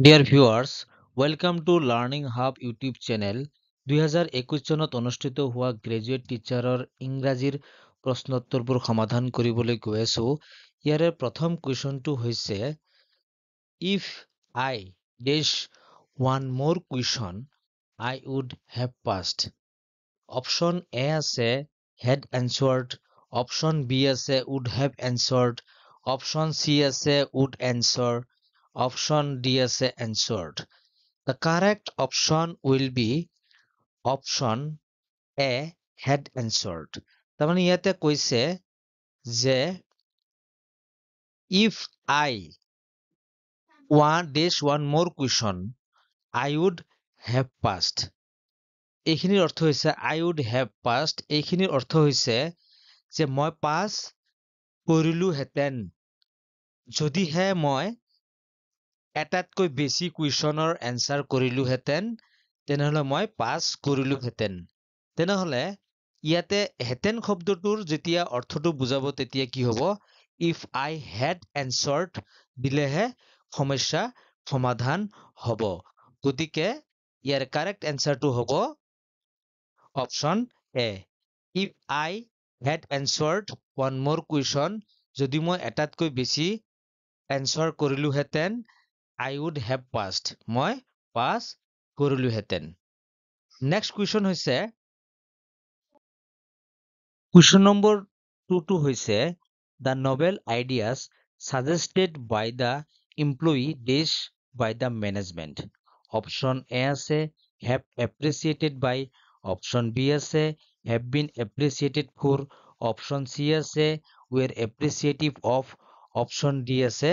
Dear viewers, welcome to Learning Hub YouTube channel. 2021 চনত অনুষ্ঠিত হোৱা গ্ৰেজুৱেট টিচাৰৰ ইংৰাজীৰ প্ৰশ্নোত্তৰবোৰ সমাধান কৰিবলৈ গৈ আছো। ইয়াৰে প্ৰথম কুৱেশ্যনটো হৈছে if I dash one more question I would have passed. Option A আছে had answered, অপশ্যন বি আছে would have answered, option C আছে would answer, option D আছে answered. The correct option will be option A had answered. তাৰমানে ইয়াতে কৈছে যে if I one more question I would have passed. এইখিনিৰ অৰ্থ হৈছে I would have passed. এইখিনিৰ অৰ্থ হৈছে যে মই পাছ কৰিলোহেঁতেন যদিহে মই এটাতকৈ বেছি কুৱেশ্যনৰ এনচাৰ কৰিলোহেঁতেন তেনেহলে মই পাছ কৰিলোহেঁতেন। তেনেহলে ইয়াতে হেতেন শব্দটোৰ যেতিয়া অৰ্থটো বুজাব তেতিয়া কি হ'ব if I had answered দিলেহে সমস্যা সমাধান হ'ব। গতিকে ইয়াৰ কাৰেক্ট এনচাৰটো হ'ব option A if I had answered one more question যদি মই এটাতকৈ বেছি এনচাৰ কৰিলোহেঁতেন I would have passed মই পাছ কৰিলোহেঁতেন। নেক্সট কুৱেশ্যন হৈছে Question number 2 হৈছে the novel ideas suggested by the employee dash by the management. Option A আছে have appreciated by, option B আছে have been appreciated for, option C আছে were appreciative of, option D আছে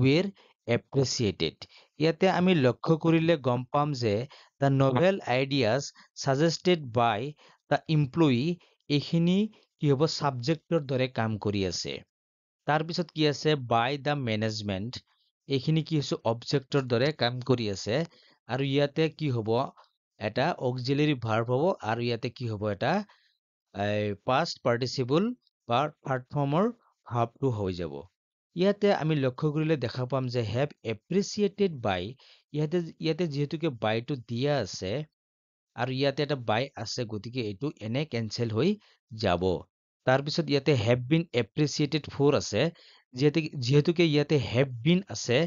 were appreciated. ইয়াতে আমি লক্ষ্য কৰিলে গম পাম যে the novel ideas suggested by the employee এইখিনি কি হ'ব সাবজেক্টৰ দৰে কাম কৰি আছে। তাৰপিছত কি আছে বাই দ্য মেনেজমেণ্ট এইখিনি কি হৈছে অবজেক্টৰ দৰে কাম কৰি আছে আৰু ইয়াতে কি হ'ব এটা অক্সিলাৰী ভাৰ্ব হ'ব আৰু ইয়াতে কি হ'ব এটা পাষ্ট পাৰ্টিচিপল বা থাৰ্ড ফৰ্মৰ ভাৰ্বটো হৈ যাব। ইয়াতে আমি লক্ষ্য কৰিলে দেখা পাম যে হেভ এপ্ৰিচিয়েটেড বাই ইয়াতে যিহেতুকে বাইটো দিয়া আছে আৰু ইয়াতে এটা বাই আছে গতিকে এইটো এনে কেনচেল হৈ যাব। তাৰপিছত ইয়াতে হেভ বিন এপ্ৰিচিয়েটেড ফৰ আছে যিহেতুকে ইয়াতে হেভ বিন আছে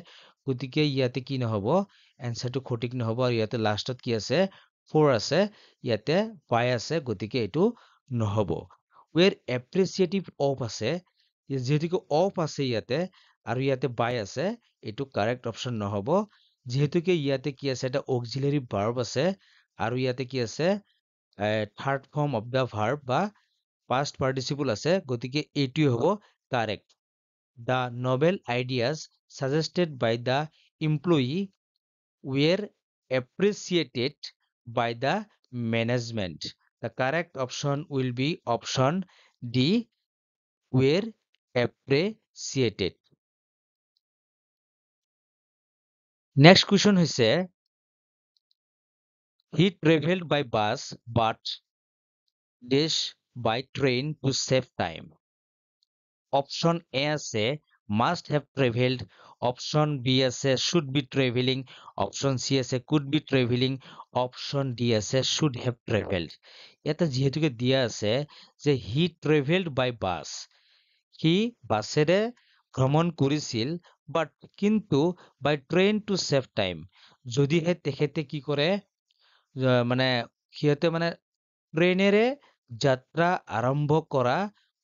গতিকে ইয়াতে কি নহব এনচাৰটো সঠিক নহব আৰু ইয়াতে লাষ্টত কি আছে ফৰ আছে ইয়াতে বাই আছে গতিকে এইটো নহব। ৱেৰ এপ্ৰিচিয়েটিভ অফ আছে যিহেতুকে অফ আছে ইয়াতে আৰু ইয়াতে বাই আছে এইটো কাৰেক্ট অপশ্যন নহব যিহেতুকে ইয়াতে কি আছে এটা অক্সিলাৰী ভাৰ্ব আছে আৰু ইয়াতে কি আছে third form of the verb বা পাষ্ট পাৰ্টিচিপল আছে গতিকে এইটোৱে হ'ব correct. The novel ideas suggested by the employee were appreciated by the management. The correct option will be option D were appreciated. Next question হৈছে he traveled by bus but dash by train to save time. Option A আছে must have traveled, option B আছে should be traveling, option C আছে could be traveling, option D আছে should have traveled. ইয়াতে যিহেতুকে দিয়া আছে যে he traveled by bus সি বাছেৰে ভ্ৰমণ কৰিছিল বাট কিন্তু by train to save time যদিহে তেখেতে কি কৰে মানে সিহঁতে মানে ট্ৰেইনেৰে যাত্ৰা আৰম্ভ কৰা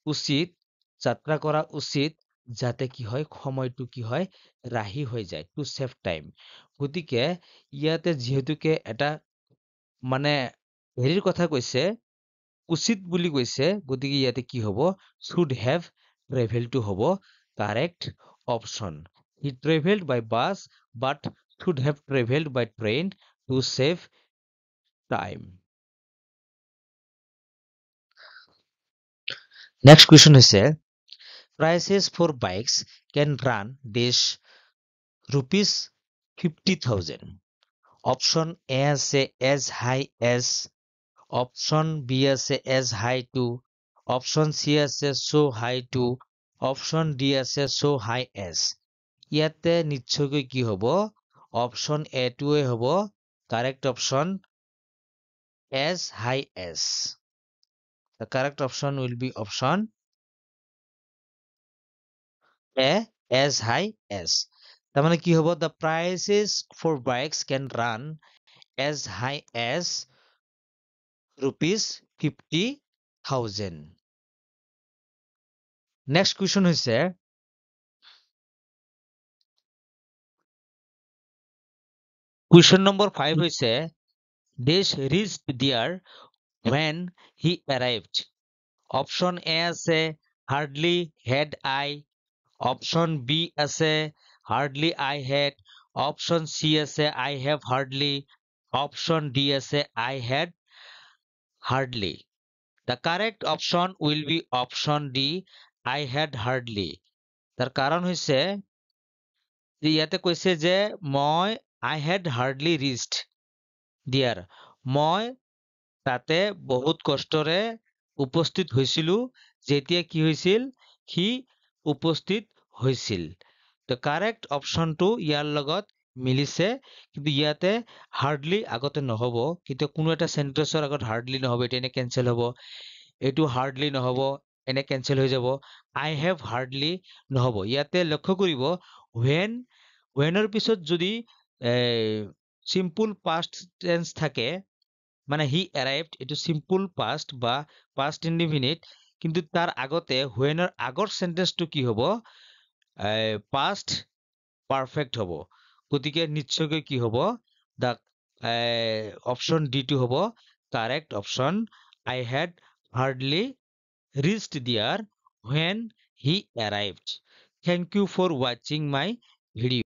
উচিত যাত্ৰা কৰা উচিত যাতে কি হয় সময়টো কি হয় ৰাহি হৈ যায় টু ছেভ টাইম। গতিকে ইয়াতে যিহেতুকে এটা মানে হেৰিৰ কথা কৈছে উচিত বুলি কৈছে গতিকে ইয়াতে কি হ'ব should have traveled হ'ব correct option. He traveled by bus but should have traveled by train to save time. Next question হৈছে prices for bikes can run dash rupees 50,000. Option A আছে as high as, option B আছে as high to, option C আছে so high to, option D আছে so high as. ইয়াতে নিশ্চয়কৈ কি হ'ব option এটোৱে হ'ব correct option as high as. The correct option will be option A, as high as. তাৰমানে কি হ'ব? The prices for bikes can run as high as rupees 50,000. Next question হৈছে question number 5 হৈছে Desh reached there when he arrived. Option A আছে hardly had I. Option B আছে hardly I had. Option C আছে I have hardly. Option D আছে I had hardly. The correct option will be option D, I had hardly. তাৰ কাৰণ হৈছে যে ইয়াতে কৈছে যে মই I had hardly reached there. মই তাতে বহুত কষ্টৰে উপস্থিত হৈছিলো যেতিয়া কি হৈছিল সি উপস্থিত হৈছিল the correct optionটো ইয়াৰ লগত মিলিছে কিন্তু ইয়াতে hardly আগতে নহব কিন্তু কোনো এটা চেন্টেন্সৰ আগত hardly নহব এটা এনে কেনচেল হব এইটো hardly নহব এনে কেনচেল হৈ যাব I have hardly নহব ইয়াতে লক্ষ্য কৰিব whenৰ পিছত যদি simple past tense থাকে মানে he arrived এইটো simple past বা past indefinite কিন্তু তাৰ আগতে whenৰ আগৰ চেন্টেন্সটো কি হব past perfect হব গতিকে নিশ্চয়কৈ কি হব the option D টো হব correct option I had hardly reached there when he arrived. Thank you for watching my video.